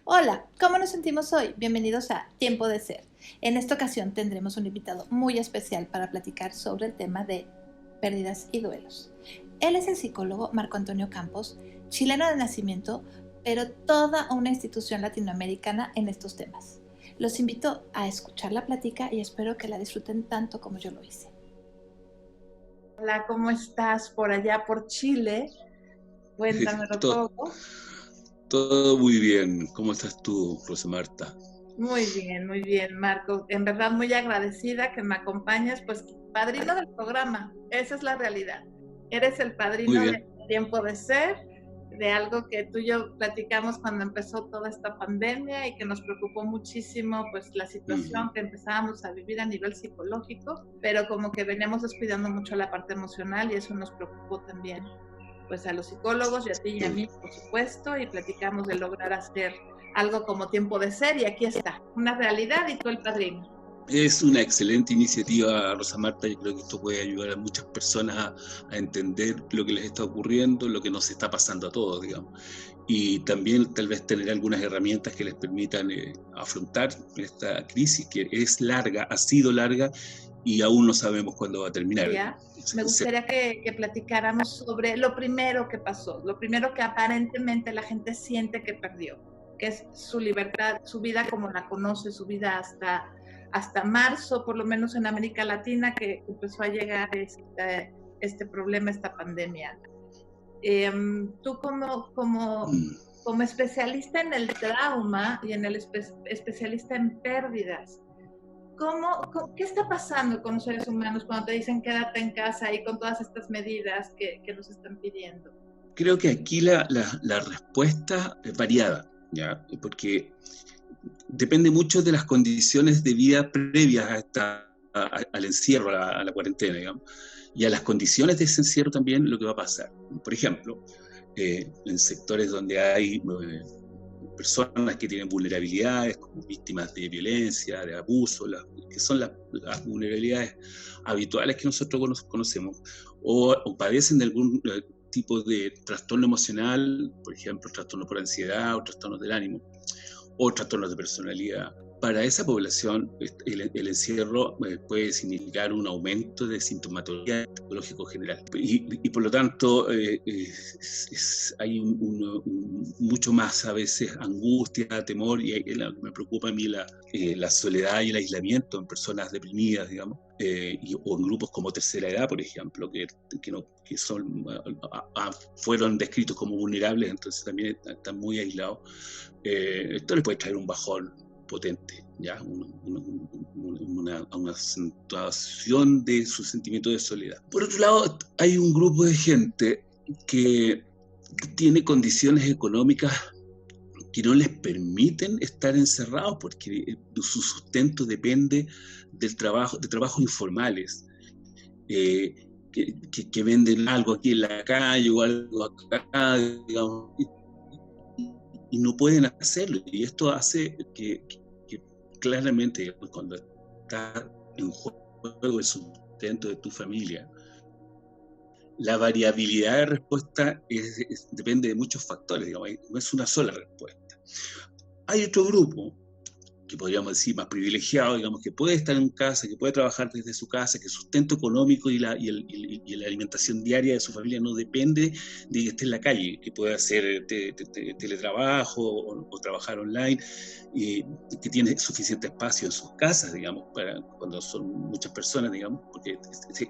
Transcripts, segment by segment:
Hola, ¿cómo nos sentimos hoy? Bienvenidos a Tiempo de Ser. En esta ocasión tendremos un invitado muy especial para platicar sobre el tema de pérdidas y duelos. Él es el psicólogo Marco Antonio Campos, chileno de nacimiento, pero toda una institución latinoamericana en estos temas. Los invito a escuchar la plática y espero que la disfruten tanto como yo lo hice. Hola, ¿cómo estás por allá por Chile? Cuéntamelo Todo, todo. todo muy bien. ¿Cómo estás tú, Rosa Marta? Muy bien, Marco. En verdad muy agradecida que me acompañes, pues padrino del programa. Esa es la realidad. Eres el Muy padrino de bien. Tiempo de Ser, de algo que tú y yo platicamos cuando empezó toda esta pandemia y que nos preocupó muchísimo, pues la situación Ujú. que empezábamos a vivir a nivel psicológico, pero como que veníamos descuidando mucho la parte emocional y eso nos preocupó también, pues a los psicólogos y a ti y a Sí. mí, por supuesto, y platicamos de lograr hacer algo como Tiempo de Ser, y aquí está, una realidad y tú el padrino. Es una excelente iniciativa, Rosa Marta. Yo creo que esto puede ayudar a muchas personas a entender lo que les está ocurriendo, lo que nos está pasando a todos, digamos. Y también tal vez tener algunas herramientas que les permitan afrontar esta crisis que es larga, ha sido larga y aún no sabemos cuándo va a terminar. Ya, me gustaría que platicáramos sobre lo primero que pasó, lo primero que aparentemente la gente siente que perdió, que es su libertad, su vida como la conoce, su vida hasta marzo, por lo menos en América Latina, que empezó a llegar este problema, esta pandemia. Tú Mm. como especialista en el trauma y en el especialista en pérdidas, ¿qué está pasando con los seres humanos cuando te dicen quédate en casa y con todas estas medidas que nos están pidiendo? Creo que aquí la respuesta es variada, ¿ya? Porque depende mucho de las condiciones de vida previas al encierro, a la cuarentena, digamos, y a las condiciones de ese encierro también lo que va a pasar. Por ejemplo, en sectores donde hay personas que tienen vulnerabilidades, como víctimas de violencia, de abuso, que son las vulnerabilidades habituales que nosotros conocemos, o padecen de algún tipo de trastorno emocional, por ejemplo, trastorno por ansiedad o trastornos del ánimo, o trastornos de personalidad. Para esa población, el encierro puede significar un aumento de sintomatología psicológica general. Y por lo tanto, hay mucho más a veces angustia, temor, y me preocupa a mí la soledad y el aislamiento en personas deprimidas, digamos, o en grupos como tercera edad, por ejemplo, que fueron descritos como vulnerables, entonces también están muy aislados. Esto le puede traer un bajón potente, ¿ya? Una acentuación de su sentimiento de soledad. Por otro lado, hay un grupo de gente que tiene condiciones económicas que no les permiten estar encerrados porque su sustento depende de trabajos informales, que venden algo aquí en la calle o algo acá, digamos, y no pueden hacerlo. Y esto hace que claramente cuando está en juego el sustento de tu familia, la variabilidad de respuesta depende de muchos factores, digamos, no es una sola respuesta. Hay otro grupo que podríamos decir más privilegiado, digamos, que puede estar en casa, que puede trabajar desde su casa, que el sustento económico y la alimentación diaria de su familia no depende de que esté en la calle, que puede hacer teletrabajo o trabajar online, que tiene suficiente espacio en sus casas, digamos, para cuando son muchas personas, digamos, porque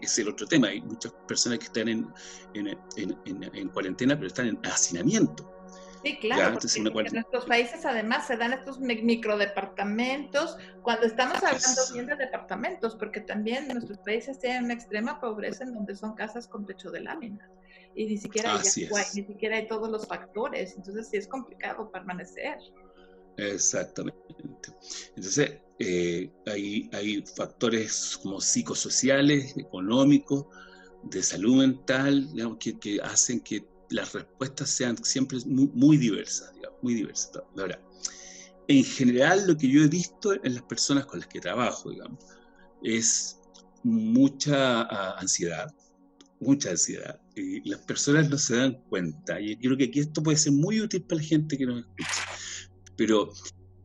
es el otro tema, hay muchas personas que están en cuarentena, pero están en hacinamiento. Sí, claro, Ya, entonces porque en nuestros países además se dan estos microdepartamentos, cuando estamos hablando bien de departamentos, porque también nuestros países tienen una extrema pobreza en donde son casas con techo de lámina y ni siquiera hay así agua y es. ni siquiera hay todos los factores, entonces sí es complicado permanecer. Exactamente. Entonces, hay factores como psicosociales, económicos, de salud mental, digamos, que hacen que las respuestas sean siempre muy diversas, digamos, muy diversas. Ahora, en general, lo que yo he visto en las personas con las que trabajo, digamos, es mucha mucha ansiedad. Y las personas no se dan cuenta. Y yo creo que aquí esto puede ser muy útil para la gente que nos escucha. pero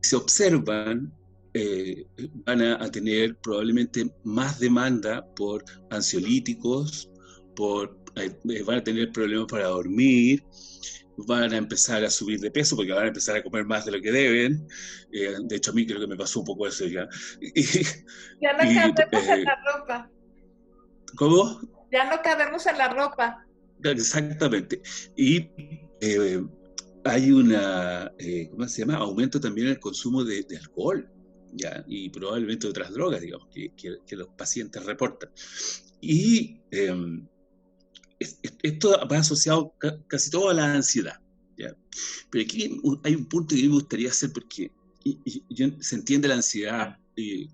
si se observan, van a tener probablemente más demanda por ansiolíticos, van a tener problemas para dormir, van a empezar a subir de peso porque van a empezar a comer más de lo que deben. De hecho, a mí creo que me pasó un poco eso ya. Ya no cabemos en la ropa. ¿Cómo? Ya no cabemos en la ropa. Exactamente. Y hay una, ¿cómo se llama? Aumento también en el consumo de alcohol, ¿ya? Y probablemente de otras drogas, digamos, que los pacientes reportan. Y esto va asociado casi todo a la ansiedad, ¿ya? Pero aquí hay un punto que me gustaría hacer porque se entiende la ansiedad y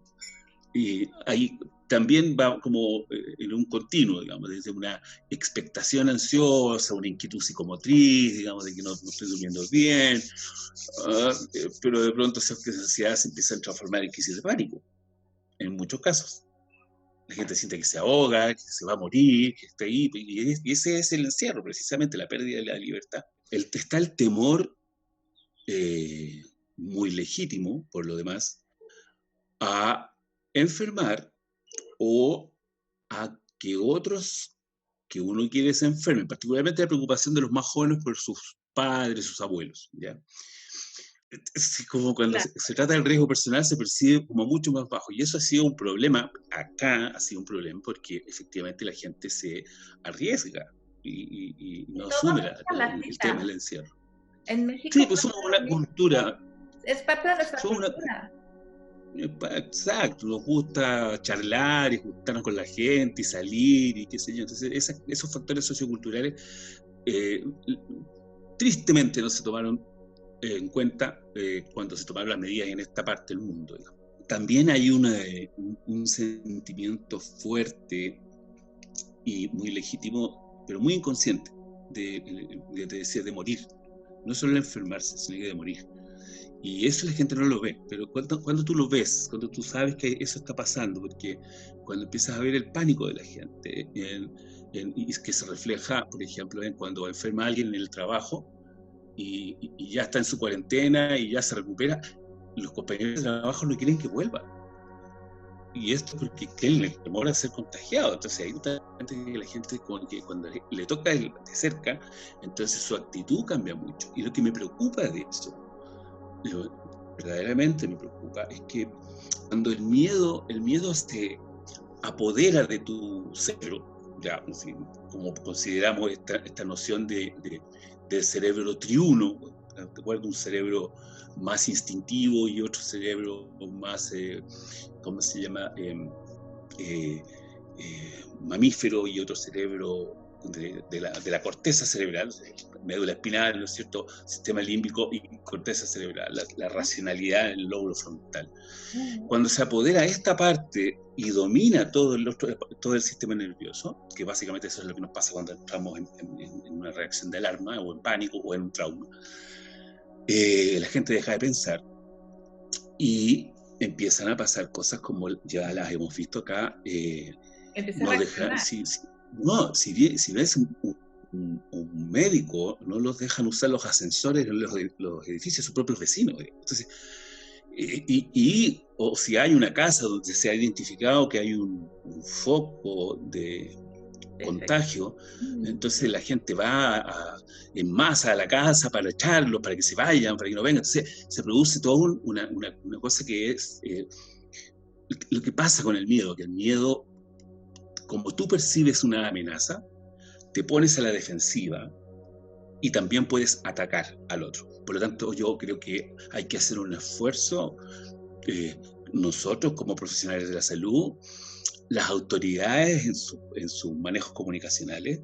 ahí también va como en un continuo, digamos, desde una expectación ansiosa, una inquietud psicomotriz, digamos, de que no estoy durmiendo bien, pero de pronto esa ansiedad se empieza a transformar en crisis de pánico, en muchos casos. La gente siente que se ahoga, que se va a morir, que está ahí, y ese es el encierro, precisamente, la pérdida de la libertad. Está el temor, muy legítimo, por lo demás, a enfermar o a que otros que uno quiere se enfermen, particularmente la preocupación de los más jóvenes por sus padres, sus abuelos, ¿ya? Es como cuando se trata del riesgo personal se percibe como mucho más bajo, y eso ha sido un problema, acá ha sido un problema porque efectivamente la gente se arriesga y no asume el tema del encierro. En México sí, pues somos una cultura. Es parte de nuestra cultura. Exacto, nos gusta charlar y juntarnos con la gente y salir y qué sé yo. Entonces esos factores socioculturales tristemente no se tomaron en cuenta cuando se tomaron las medidas en esta parte del mundo, digamos. También hay un sentimiento fuerte y muy legítimo, pero muy inconsciente, de morir. No solo de enfermarse, sino que de morir. Y eso la gente no lo ve, pero cuando tú lo ves, cuando tú sabes que eso está pasando, porque cuando empiezas a ver el pánico de la gente, y que se refleja, por ejemplo, en cuando enferma alguien en el trabajo y ya está en su cuarentena y ya se recupera, los compañeros de trabajo no quieren que vuelva. Y esto porque tienen el temor a ser contagiado. Entonces hay que la gente cuando le toca de cerca, entonces su actitud cambia mucho. Y lo que me preocupa de eso, verdaderamente me preocupa, es que cuando el miedo se apodera de tu cerebro, ya, como consideramos esta noción del cerebro triuno, ¿de acuerdo? Un cerebro más instintivo y otro cerebro más, ¿cómo se llama? Mamífero, y otro cerebro de la corteza cerebral, médula espinal, ¿no es cierto?, sistema límbico y corteza cerebral, la racionalidad en el lóbulo frontal. Cuando se apodera esta parte y domina todo el sistema nervioso, que básicamente eso es lo que nos pasa cuando entramos en una reacción de alarma o en pánico o en un trauma, la gente deja de pensar y empiezan a pasar cosas como ya las hemos visto acá. Si ves un médico, no los dejan usar los ascensores en los edificios de sus propios vecinos. Entonces, o si hay una casa donde se ha identificado que hay un foco de contagio, entonces la gente va en masa a la casa para echarlos, para que se vayan, para que no vengan. Entonces se produce toda una cosa que es lo que pasa con el miedo, que el miedo, como tú percibes una amenaza, te pones a la defensiva y también puedes atacar al otro. Por lo tanto, yo creo que hay que hacer un esfuerzo, nosotros como profesionales de la salud, las autoridades en sus manejos comunicacionales,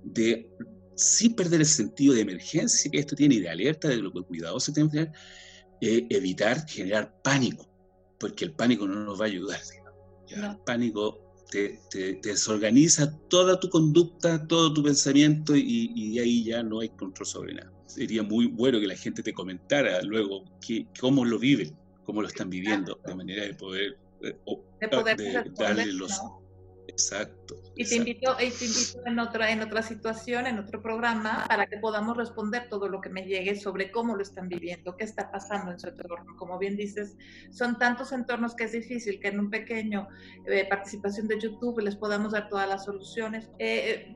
de, sin perder el sentido de emergencia que esto tiene y de alerta, de lo que cuidadoso tiene que tener, evitar generar pánico, porque el pánico no nos va a ayudar. No. El pánico te desorganiza toda tu conducta, todo tu pensamiento, y ahí ya no hay control sobre nada. Sería muy bueno que la gente te comentara luego cómo lo viven, cómo lo están viviendo, de manera de poder darle Exacto. Y te invito en otra situación, en otro programa, para que podamos responder todo lo que me llegue sobre cómo lo están viviendo, qué está pasando en su entorno. Como bien dices, son tantos entornos que es difícil que en un pequeño participación de YouTube les podamos dar todas las soluciones.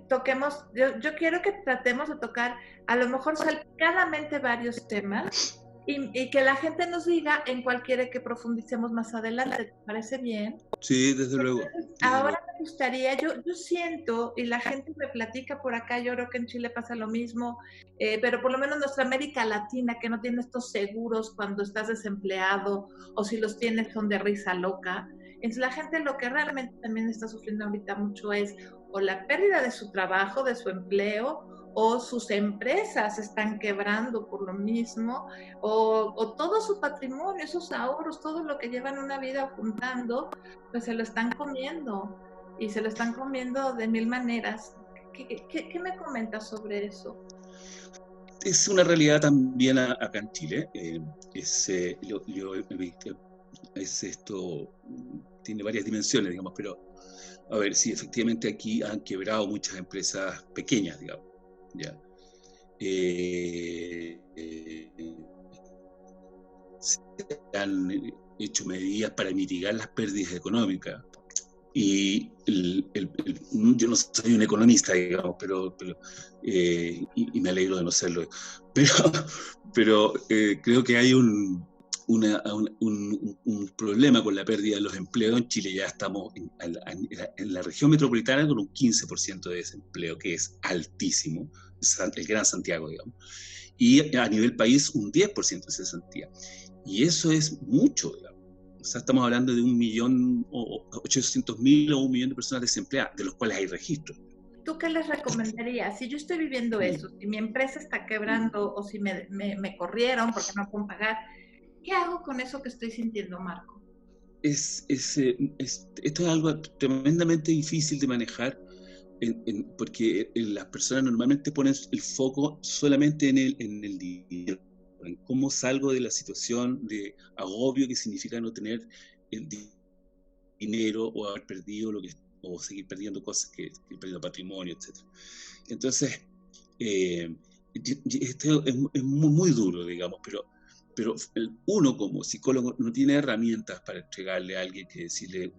Toquemos, yo quiero que tratemos de tocar a lo mejor salpicadamente varios temas. Y que la gente nos diga en cuál quiere que profundicemos más adelante. ¿Te parece bien? Sí, desde luego. Ahora me gustaría, yo siento, y la gente me platica por acá, yo creo que en Chile pasa lo mismo, pero por lo menos nuestra América Latina, que no tiene estos seguros cuando estás desempleado, o si los tienes son de risa loca. Entonces la gente lo que realmente también está sufriendo ahorita mucho es o la pérdida de su trabajo, de su empleo, o sus empresas están quebrando por lo mismo, o todo su patrimonio, esos ahorros, todo lo que llevan una vida juntando, pues se lo están comiendo, y se lo están comiendo de mil maneras. ¿Qué me comentas sobre eso? Es una realidad también acá en Chile. Esto tiene varias dimensiones, digamos, pero a ver, sí, efectivamente aquí han quebrado muchas empresas pequeñas, digamos. ¿Ya? Se han hecho medidas para mitigar las pérdidas económicas. Y yo no soy un economista, digamos, y me alegro de no serlo, pero creo que hay un problema con la pérdida de los empleos. En Chile ya estamos en la región metropolitana con un 15% de desempleo, que es altísimo, el Gran Santiago, digamos, y a nivel país un 10% de cesantía. Y eso es mucho, digamos. O sea, estamos hablando de 1.800.000 o 1 millón de personas desempleadas, de los cuales hay registros. ¿Tú qué les recomendarías? Si yo estoy viviendo eso, si mi empresa está quebrando o si me corrieron porque no puedo pagar, ¿qué hago con eso que estoy sintiendo, Marco? Esto es algo tremendamente difícil de manejar, porque las personas normalmente ponen el foco solamente en el dinero, en cómo salgo de la situación de agobio que significa no tener el dinero o haber perdido o seguir perdiendo cosas que he perdido patrimonio, etc. Entonces, esto es muy duro, digamos, pero uno como psicólogo no tiene herramientas para entregarle a alguien que decirle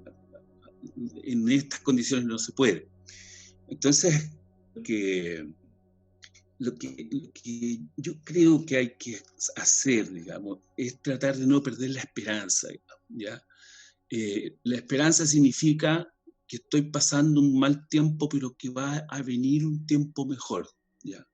en estas condiciones no se puede. Entonces, lo que yo creo que hay que hacer, digamos, es tratar de no perder la esperanza, ¿ya? La esperanza significa que estoy pasando un mal tiempo, pero que va a venir un tiempo mejor, ¿ya?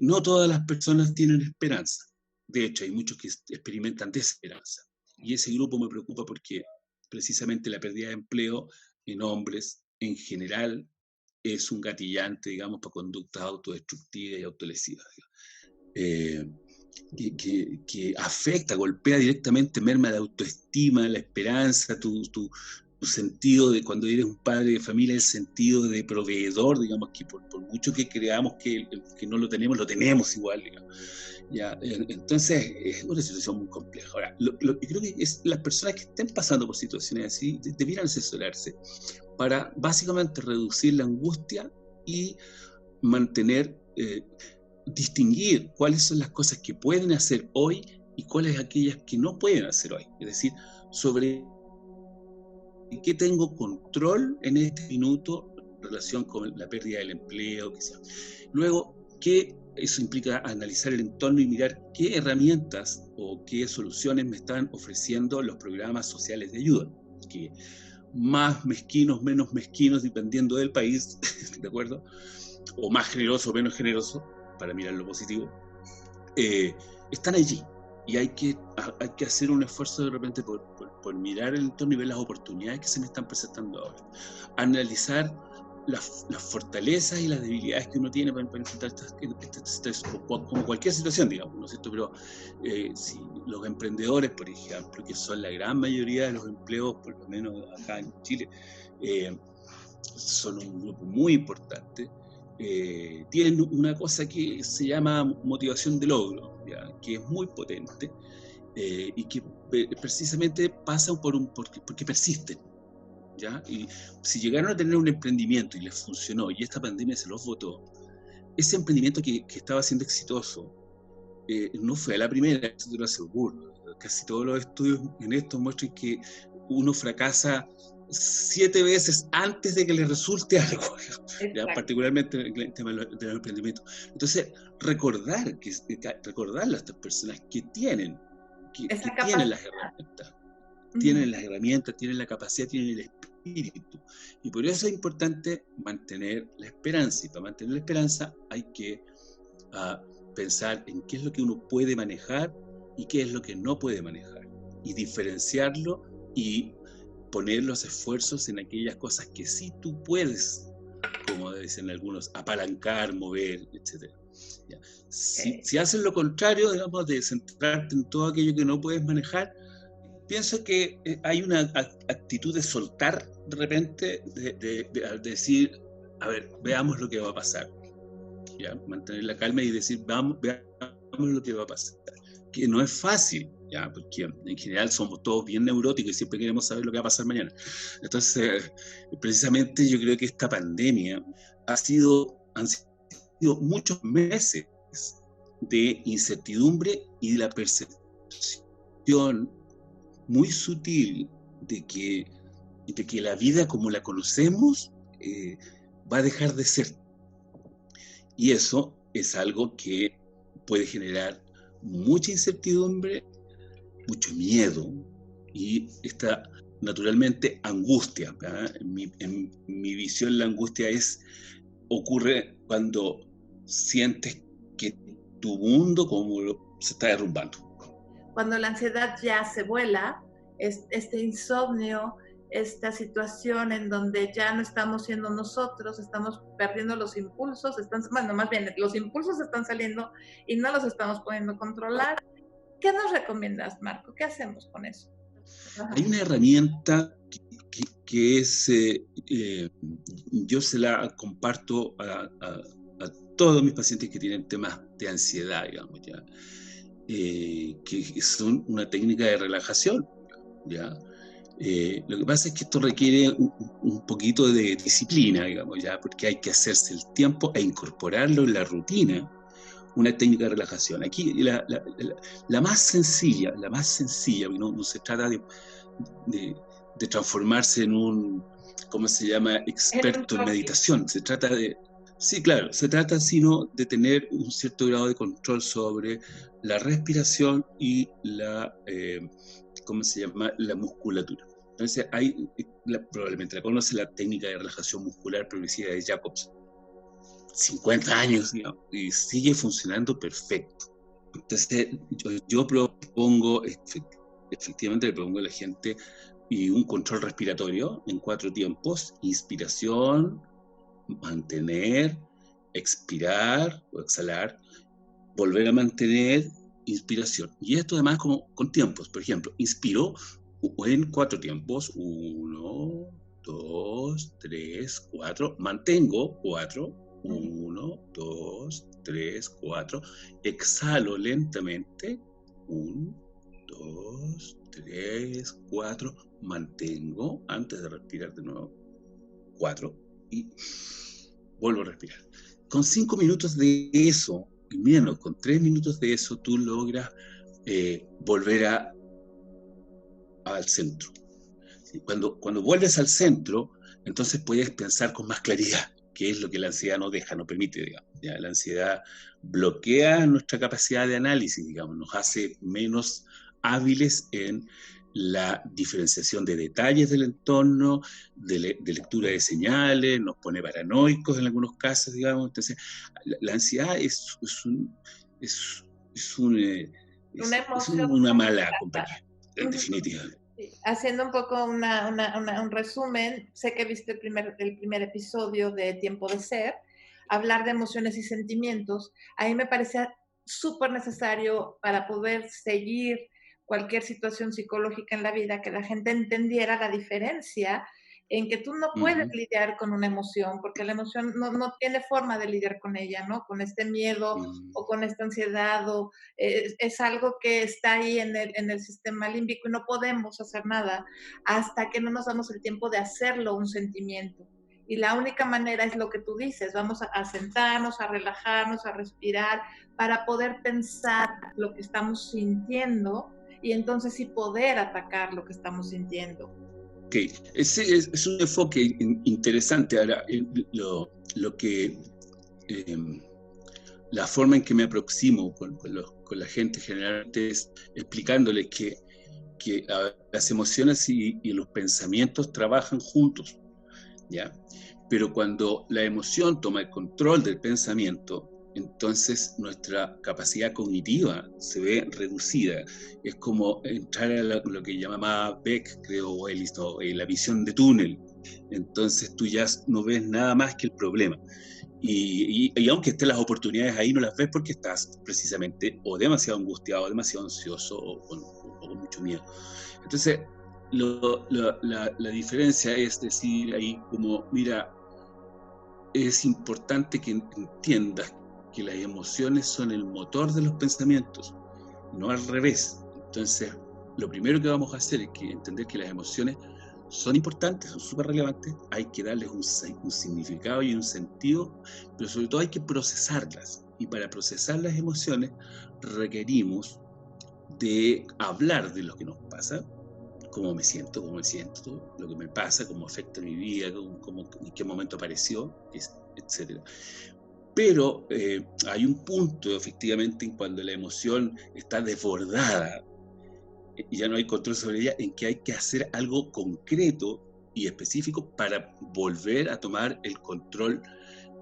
No todas las personas tienen esperanza. De hecho, hay muchos que experimentan desesperanza. Y ese grupo me preocupa porque precisamente la pérdida de empleo en hombres en general es un gatillante, digamos, para conductas autodestructivas y autolesivas. Que afecta, golpea directamente, merma la autoestima, la esperanza, tu sentido de cuando eres un padre de familia, el sentido de proveedor, digamos, que por mucho que creamos que no lo tenemos igual, digamos. Ya, entonces es una situación muy compleja. Ahora, yo creo que las personas que estén pasando por situaciones así debieran asesorarse para básicamente reducir la angustia y mantener, distinguir cuáles son las cosas que pueden hacer hoy y cuáles aquellas que no pueden hacer hoy. Es decir, sobre qué tengo control en este minuto en relación con la pérdida del empleo, que sea. Luego, eso implica analizar el entorno y mirar qué herramientas o qué soluciones me están ofreciendo los programas sociales de ayuda, que más mezquinos, menos mezquinos, dependiendo del país, ¿de acuerdo? O más generoso o menos generoso, para mirar lo positivo, están allí. Y hay que hacer un esfuerzo de repente por mirar el entorno y ver las oportunidades que se me están presentando ahora. Analizar las fortalezas y las debilidades que uno tiene para enfrentar estas como cualquier situación, digamos, ¿no es cierto? Pero si los emprendedores, por ejemplo, que son la gran mayoría de los empleos, por lo menos acá en Chile, son un grupo muy importante, tienen una cosa que se llama motivación de logro, ¿ya? Que es muy potente, y que precisamente pasa porque persisten. ¿ya? Y si llegaron a tener un emprendimiento y les funcionó y esta pandemia se los botó, ese emprendimiento que estaba siendo exitoso no fue a la primera, eso te lo aseguro. Casi todos los estudios en esto muestran que uno fracasa 7 veces antes de que le resulte algo, ¿ya? Particularmente en el tema de los emprendimientos. Entonces, recordarle a estas personas que tienen las herramientas, tienen las herramientas, tienen la capacidad, tienen el espíritu. Y por eso es importante mantener la esperanza. Y para mantener la esperanza hay que pensar en qué es lo que uno puede manejar y qué es lo que no puede manejar. Y diferenciarlo y poner los esfuerzos en aquellas cosas que sí tú puedes, como dicen algunos, apalancar, mover, etc. ¿Ya? Si haces lo contrario, digamos, de centrarte en todo aquello que no puedes manejar, pienso que hay una actitud de soltar de repente, de decir, a ver, veamos lo que va a pasar. ¿Ya? Mantener la calma y decir, veamos lo que va a pasar. Que no es fácil, ¿ya? Porque en general somos todos bien neuróticos y siempre queremos saber lo que va a pasar mañana. Entonces, precisamente yo creo que esta pandemia han sido muchos meses de incertidumbre y de la percepción muy sutil de que la vida como la conocemos va a dejar de ser. Y eso es algo que puede generar mucha incertidumbre, mucho miedo y naturalmente angustia. En mi visión la angustia ocurre cuando sientes que tu mundo se está derrumbando. Cuando la ansiedad ya se vuela, este insomnio, esta situación en donde ya no estamos siendo nosotros, estamos perdiendo los impulsos, más bien los impulsos están saliendo y no los estamos pudiendo controlar. ¿Qué nos recomiendas, Marco? ¿Qué hacemos con eso? Hay una herramienta que es, yo se la comparto a todos mis pacientes que tienen temas de ansiedad, digamos, ¿ya? Que son una técnica de relajación, ¿ya? Lo que pasa es que esto requiere un poquito de disciplina, digamos, ¿ya? Porque hay que hacerse el tiempo e incorporarlo en la rutina, una técnica de relajación. Aquí la más sencilla, porque no se trata de transformarse en un, ¿cómo se llama?, experto en meditación. Se trata sino de tener un cierto grado de control sobre la respiración y ¿cómo se llama?, la musculatura. Entonces, probablemente la conoce, la técnica de relajación muscular progresiva de Jacobs. 50 años, digamos, y sigue funcionando perfecto. Entonces, yo propongo, efectivamente le propongo a la gente un control respiratorio en 4 tiempos: inspiración, mantener, expirar o exhalar, volver a mantener, inspiración. Y esto además con tiempos. Por ejemplo, inspiro en 4 tiempos: 1, 2, 3, 4, mantengo 4, 1, 2, 3, 4, exhalo lentamente, 1, 2, 3, 4, mantengo antes de respirar de nuevo, 4, y vuelvo a respirar. Con 5 minutos de eso, menos, con 3 minutos de eso, tú logras volver al centro. Cuando vuelves al centro, entonces puedes pensar con más claridad, que es lo que la ansiedad no deja, no permite, digamos. ¿Ya? La ansiedad bloquea nuestra capacidad de análisis, digamos, nos hace menos hábiles en la diferenciación de detalles del entorno, de lectura de señales, nos pone paranoicos en algunos casos, digamos. Entonces, la ansiedad es una mala compañía, en definitiva. Haciendo un poco un resumen, sé que viste el primer episodio de Tiempo de Ser, hablar de emociones y sentimientos. A mí me parecía súper necesario para poder seguir cualquier situación psicológica en la vida, que la gente entendiera la diferencia en que tú no puedes lidiar con una emoción, porque la emoción no tiene forma de lidiar con ella, ¿no? Con este miedo o con esta ansiedad, o es algo que está ahí en el sistema límbico y no podemos hacer nada hasta que no nos damos el tiempo de hacerlo un sentimiento. Y la única manera es lo que tú dices, vamos a sentarnos, a relajarnos, a respirar, para poder pensar lo que estamos sintiendo y entonces sí poder atacar lo que estamos sintiendo. Ok, ese es un enfoque interesante. Ahora, la forma en que me aproximo con la gente generalmente es explicándoles que las emociones y los pensamientos trabajan juntos, ¿ya? Pero cuando la emoción toma el control del pensamiento, entonces nuestra capacidad cognitiva se ve reducida. Es como entrar a lo que llamaba Beck, creo, o Ellis, la visión de túnel. Entonces tú ya no ves nada más que el problema. Y aunque estén las oportunidades ahí, no las ves porque estás precisamente o demasiado angustiado, o demasiado ansioso, o con mucho miedo. Entonces, la diferencia es decir ahí como, mira, es importante que entiendas que las emociones son el motor de los pensamientos, no al revés. Entonces, lo primero que vamos a hacer es entender que las emociones son importantes, son súper relevantes, hay que darles un significado y un sentido, pero sobre todo hay que procesarlas. Y para procesar las emociones requerimos de hablar de lo que nos pasa, cómo me siento, lo que me pasa, cómo afecta mi vida, en qué momento apareció, etc. Pero hay un punto, efectivamente, en cuando la emoción está desbordada y ya no hay control sobre ella, en que hay que hacer algo concreto y específico para volver a tomar el control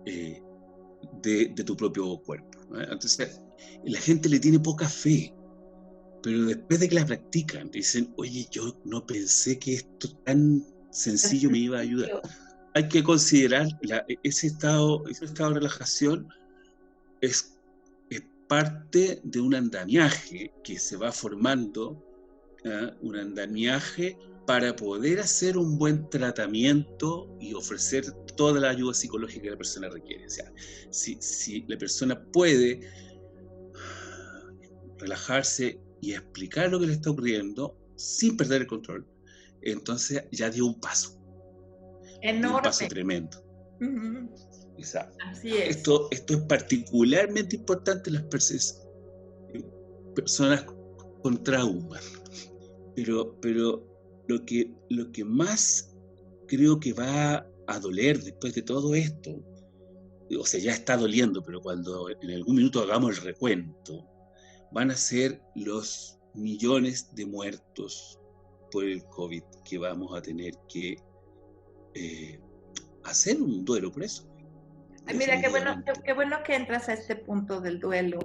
de tu propio cuerpo, ¿no? Entonces, la gente le tiene poca fe, pero después de que la practican, dicen, oye, yo no pensé que esto tan sencillo me iba a ayudar. Hay que considerar ese estado de relajación es parte de un andamiaje que se va formando, un andamiaje para poder hacer un buen tratamiento y ofrecer toda la ayuda psicológica que la persona requiere. O sea, si la persona puede relajarse y explicar lo que le está ocurriendo sin perder el control, entonces ya dio un paso. Enorme. Dio un paso tremendo. Exacto. Así es. Esto es particularmente importante en las personas con traumas. Pero lo que más creo que va a doler después de todo esto, o sea, ya está doliendo, pero cuando en algún minuto hagamos el recuento, van a ser los millones de muertos por el COVID que vamos a tener que hacer un duelo por eso. Ay, mira, qué bueno que entras a este punto del duelo,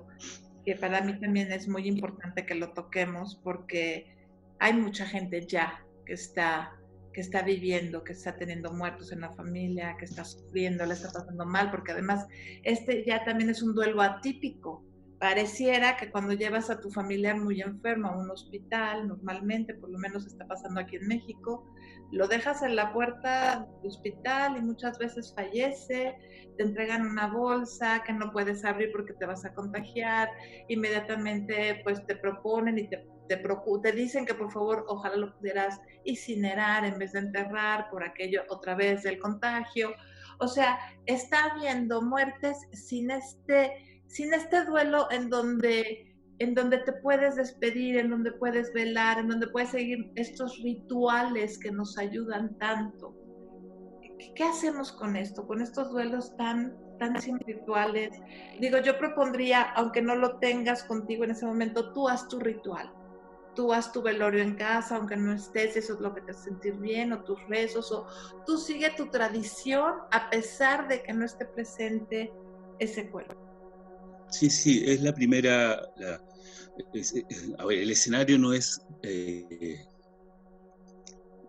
que para mí también es muy importante que lo toquemos, porque hay mucha gente ya que está viviendo, que está teniendo muertos en la familia, que está sufriendo, le está pasando mal, porque además ya también es un duelo atípico. Pareciera que cuando llevas a tu familiar muy enfermo a un hospital, normalmente, por lo menos está pasando aquí en México, lo dejas en la puerta del hospital y muchas veces fallece, te entregan una bolsa que no puedes abrir porque te vas a contagiar, inmediatamente pues te proponen y te dicen que por favor ojalá lo pudieras incinerar en vez de enterrar por aquello otra vez del contagio. O sea, está habiendo muertes sin este duelo en donde te puedes despedir, en donde puedes velar, en donde puedes seguir estos rituales que nos ayudan tanto. ¿Qué hacemos con esto? Con estos duelos tan sin rituales. Digo, yo propondría, aunque no lo tengas contigo en ese momento, tú haz tu ritual. Tú haz tu velorio en casa, aunque no estés, eso es lo que te hace sentir bien, o tus rezos, o tú sigue tu tradición a pesar de que no esté presente ese cuerpo. Sí, es la primera. A ver, el escenario no es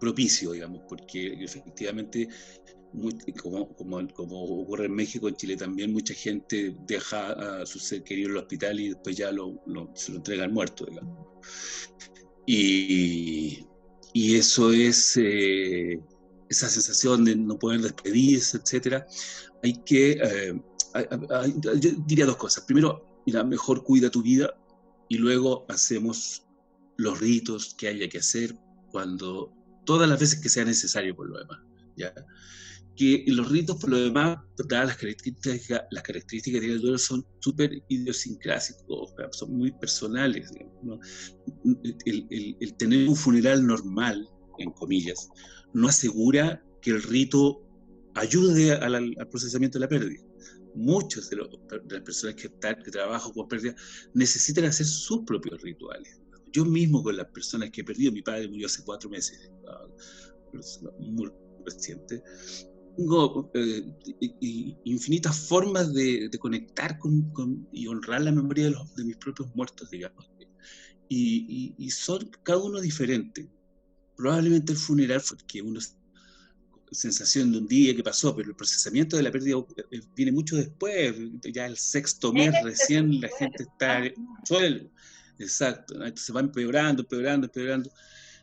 propicio, digamos, porque efectivamente, como ocurre en México, en Chile también, mucha gente deja a su ser querido en el hospital y después ya se lo entregan muerto, digamos. Y eso es esa sensación de no poder despedirse, etcétera, hay que, yo diría dos cosas. Primero, mira, mejor cuida tu vida, y luego hacemos los ritos que haya que hacer todas las veces que sea necesario por lo demás, ¿ya? Que los ritos, por lo demás, dadas las características del duelo, son súper idiosincrásicos, son muy personales, digamos, ¿no? El tener un funeral normal, en comillas, no asegura que el rito ayude al procesamiento de la pérdida. Muchas de las personas que trabajan con pérdida necesitan hacer sus propios rituales. Yo mismo, con las personas que he perdido, mi padre murió hace 4 meses, muy reciente, tengo infinitas formas de conectar y honrar la memoria de mis propios muertos, digamos. Y son cada uno diferente. Probablemente el funeral fue que uno sensación de un día que pasó, pero el procesamiento de la pérdida viene mucho después, ya el 6º mes recién la gente está en suelo. Exacto, ¿no? Entonces va empeorando.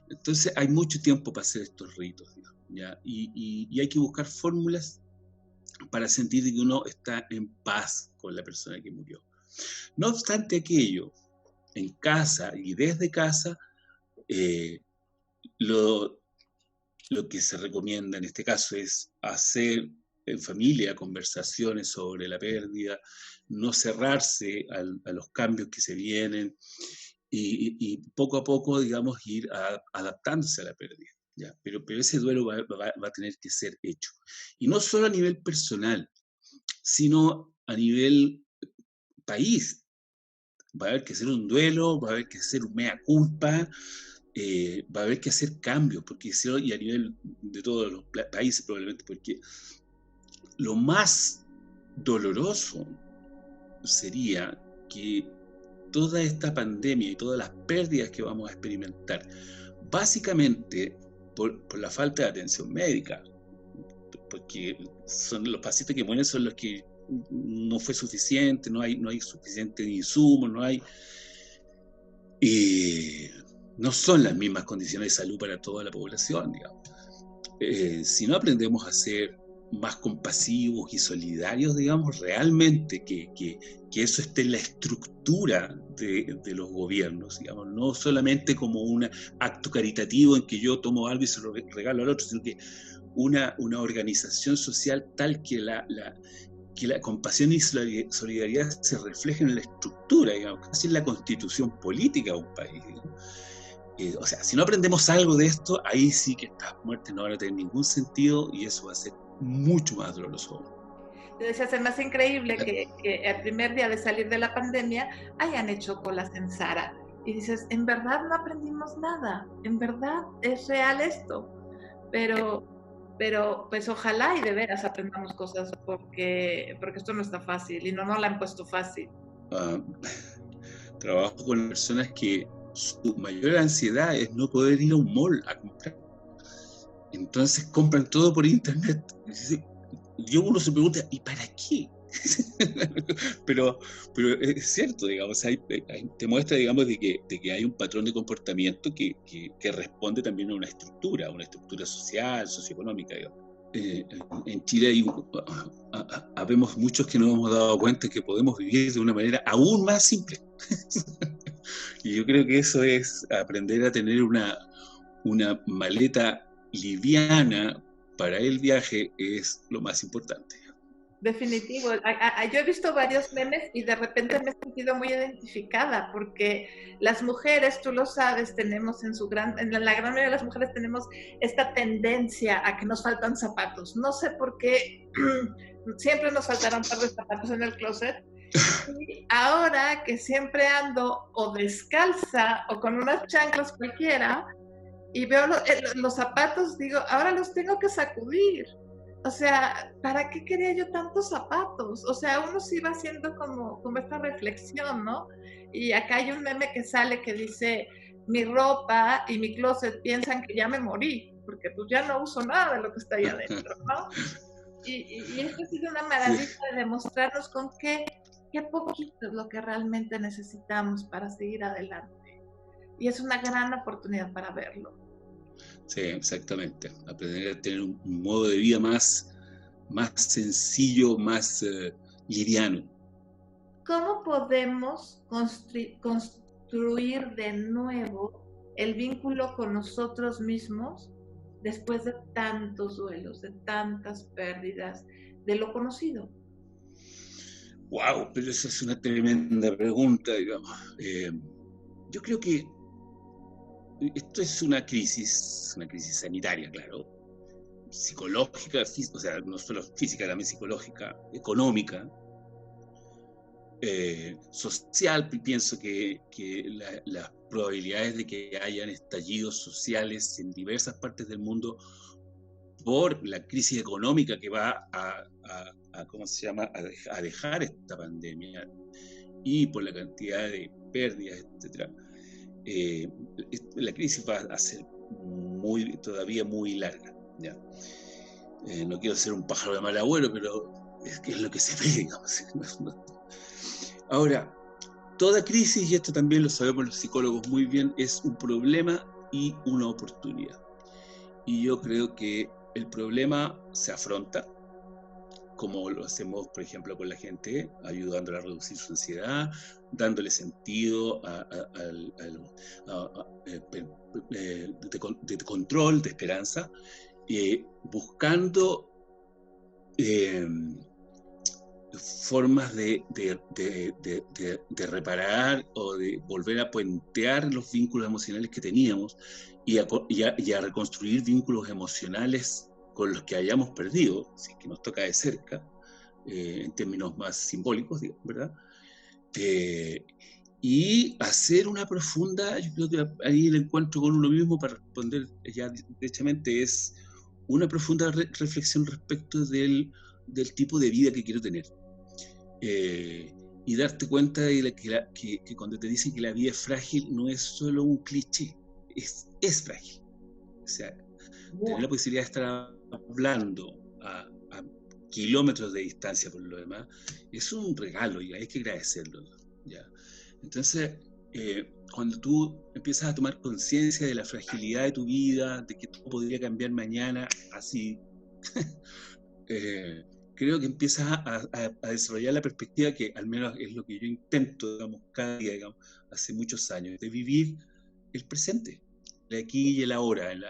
Entonces hay mucho tiempo para hacer estos ritos, digamos, ¿ya? Y hay que buscar fórmulas para sentir que uno está en paz con la persona que murió. No obstante aquello, en casa y desde casa, lo que se recomienda en este caso es hacer en familia conversaciones sobre la pérdida, no cerrarse a los cambios que se vienen, y poco a poco, digamos, ir adaptándose a la pérdida, ¿ya? Pero ese duelo va a tener que ser hecho. Y no solo a nivel personal, sino a nivel país. Va a haber que hacer un duelo, va a haber que hacer un mea culpa, va a haber que hacer cambios, porque y a nivel de todos los países probablemente, porque lo más doloroso sería que toda esta pandemia y todas las pérdidas que vamos a experimentar, básicamente por la falta de atención médica, porque son los pacientes que mueren son los que no fue suficiente, no hay suficiente insumos, no son las mismas condiciones de salud para toda la población, digamos. Si no aprendemos a ser más compasivos y solidarios, digamos, realmente que eso esté en la estructura de los gobiernos, digamos, no solamente como un acto caritativo en que yo tomo algo y se lo regalo al otro, sino que una organización social tal que la compasión y solidaridad se reflejen en la estructura, digamos, casi en la constitución política de un país, digamos. O sea, si no aprendemos algo de esto, ahí sí que estas muertes no van a tener ningún sentido, y eso va a ser mucho más doloroso. Se hace más increíble que el primer día de salir de la pandemia hayan hecho colas en Zara. Y dices, en verdad no aprendimos nada, en verdad es real esto. Pero pues ojalá y de veras aprendamos cosas, porque esto no está fácil y no nos la han puesto fácil. Trabajo con personas que su mayor ansiedad es no poder ir a un mall a comprar. Entonces compran todo por internet. Y uno se pregunta, ¿y para qué? pero es cierto, digamos, te muestra, digamos, de que hay un patrón de comportamiento que responde también a una estructura social, socioeconómica, digamos. En Chile habemos muchos que nos hemos dado cuenta que podemos vivir de una manera aún más simple. Y yo creo que eso es aprender a tener una maleta liviana para el viaje, es lo más importante. Definitivo. Yo he visto varios memes y de repente me he sentido muy identificada, porque las mujeres, tú lo sabes, tenemos en la gran mayoría de las mujeres tenemos esta tendencia a que nos faltan zapatos. No sé por qué siempre nos faltaron un par de zapatos en el closet. Y ahora que siempre ando o descalza o con unas chanclas cualquiera y veo los zapatos, digo, ahora los tengo que sacudir. O sea, ¿para qué quería yo tantos zapatos? O sea, uno sí va haciendo como esta reflexión, ¿no? Y acá hay un meme que sale que dice, mi ropa y mi closet piensan que ya me morí, porque pues ya no uso nada de lo que está ahí adentro, ¿no? Y esto ha sido una maravilla de demostrarnos con qué poquito es lo que realmente necesitamos para seguir adelante. Y es una gran oportunidad para verlo. Sí, exactamente. Aprender a tener un modo de vida más sencillo, más liviano. ¿Cómo podemos construir de nuevo el vínculo con nosotros mismos después de tantos duelos, de tantas pérdidas, de lo conocido? Wow, pero esa es una tremenda pregunta, digamos. Yo creo que esto es una crisis sanitaria, claro, psicológica, o sea, no solo física, también psicológica, económica, social. Pienso que las probabilidades de que hayan estallidos sociales en diversas partes del mundo por la crisis económica que va ¿cómo se llama?, a dejar esta pandemia, y por la cantidad de pérdidas, etcétera, la crisis va a ser todavía muy larga, ¿ya? No quiero ser un pájaro de mal agüero, pero es lo que se ve, digamos. Ahora, toda crisis, y esto también lo sabemos los psicólogos muy bien, es un problema y una oportunidad. Y yo creo que el problema se afronta, como lo hacemos, por ejemplo, con la gente, ayudándola a reducir su ansiedad, dándole sentido de control, de esperanza, buscando formas de reparar o de volver a puentear los vínculos emocionales que teníamos y a reconstruir vínculos emocionales con los que hayamos perdido, si es que nos toca de cerca, en términos más simbólicos, ¿verdad? Y hacer una profunda, yo creo que ahí el encuentro con uno mismo, para responder ya derechamente, es una profunda reflexión respecto del tipo de vida que quiero tener. Y darte cuenta de que cuando te dicen que la vida es frágil, no es solo un cliché, es frágil. O sea, tener la posibilidad de estar hablando a kilómetros de distancia, por lo demás, es un regalo y hay que agradecerlo, ¿ya? Entonces, cuando tú empiezas a tomar conciencia de la fragilidad de tu vida, de que todo podría cambiar mañana, así, creo que empiezas a desarrollar la perspectiva, que al menos es lo que yo intento, digamos, cada día, digamos, hace muchos años, de vivir el presente, el aquí y el ahora, en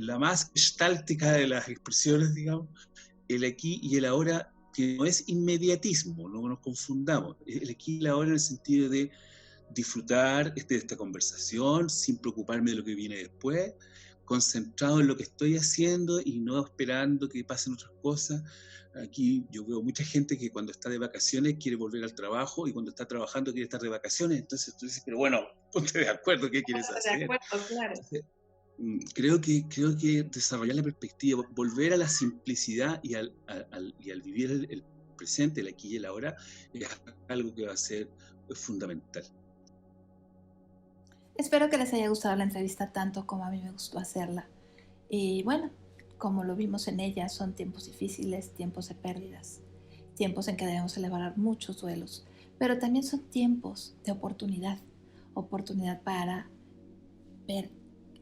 la más gestáltica de las expresiones, digamos, el aquí y el ahora, que no es inmediatismo, no nos confundamos, el aquí y el ahora en el sentido de disfrutar de esta conversación sin preocuparme de lo que viene después, concentrado en lo que estoy haciendo y no esperando que pasen otras cosas. Aquí yo veo mucha gente que cuando está de vacaciones quiere volver al trabajo, y cuando está trabajando quiere estar de vacaciones. Entonces tú dices, pero bueno, ponte de acuerdo, ¿qué quieres hacer? De acuerdo, claro. Creo que desarrollar la perspectiva, volver a la simplicidad y al vivir el presente, el aquí y el ahora, es algo que va a ser fundamental. Espero que les haya gustado la entrevista tanto como a mí me gustó hacerla. Y bueno, como lo vimos en ella, son tiempos difíciles, tiempos de pérdidas, tiempos en que debemos celebrar muchos duelos, pero también son tiempos de oportunidad para ver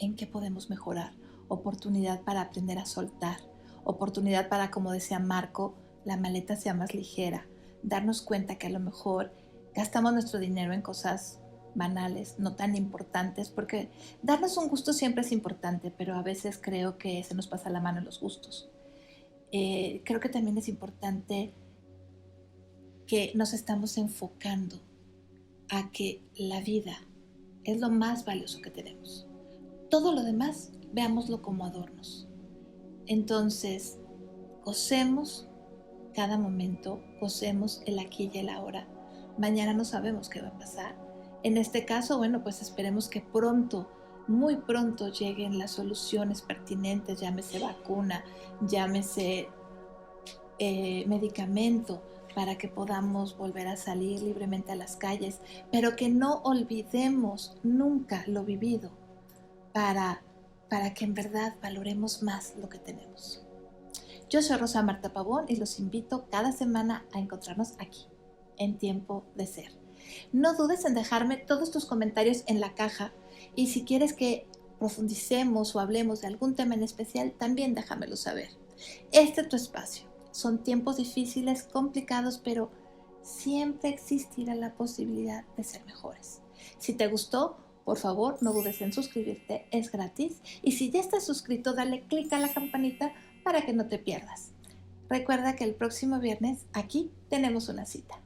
en qué podemos mejorar, oportunidad para aprender a soltar, oportunidad para, como decía Marco, la maleta sea más ligera, darnos cuenta que a lo mejor gastamos nuestro dinero en cosas banales, no tan importantes, porque darnos un gusto siempre es importante, pero a veces creo que se nos pasa la mano en los gustos. Creo que también es importante que nos estamos enfocando a que la vida es lo más valioso que tenemos. Todo lo demás, veámoslo como adornos. Entonces, gocemos cada momento, gocemos el aquí y el ahora. Mañana no sabemos qué va a pasar. En este caso, bueno, pues esperemos que pronto, muy pronto, lleguen las soluciones pertinentes, llámese vacuna, llámese medicamento, para que podamos volver a salir libremente a las calles, pero que no olvidemos nunca lo vivido, para que en verdad valoremos más lo que tenemos. Yo soy Rosa Marta Pavón y los invito cada semana a encontrarnos aquí, en Tiempo de Ser. No dudes en dejarme todos tus comentarios en la caja, y si quieres que profundicemos o hablemos de algún tema en especial, también déjamelo saber. Este es tu espacio. Son tiempos difíciles, complicados, pero siempre existirá la posibilidad de ser mejores. Si te gustó, por favor, no dudes en suscribirte, es gratis. Y si ya estás suscrito, dale clic a la campanita para que no te pierdas. Recuerda que el próximo viernes aquí tenemos una cita.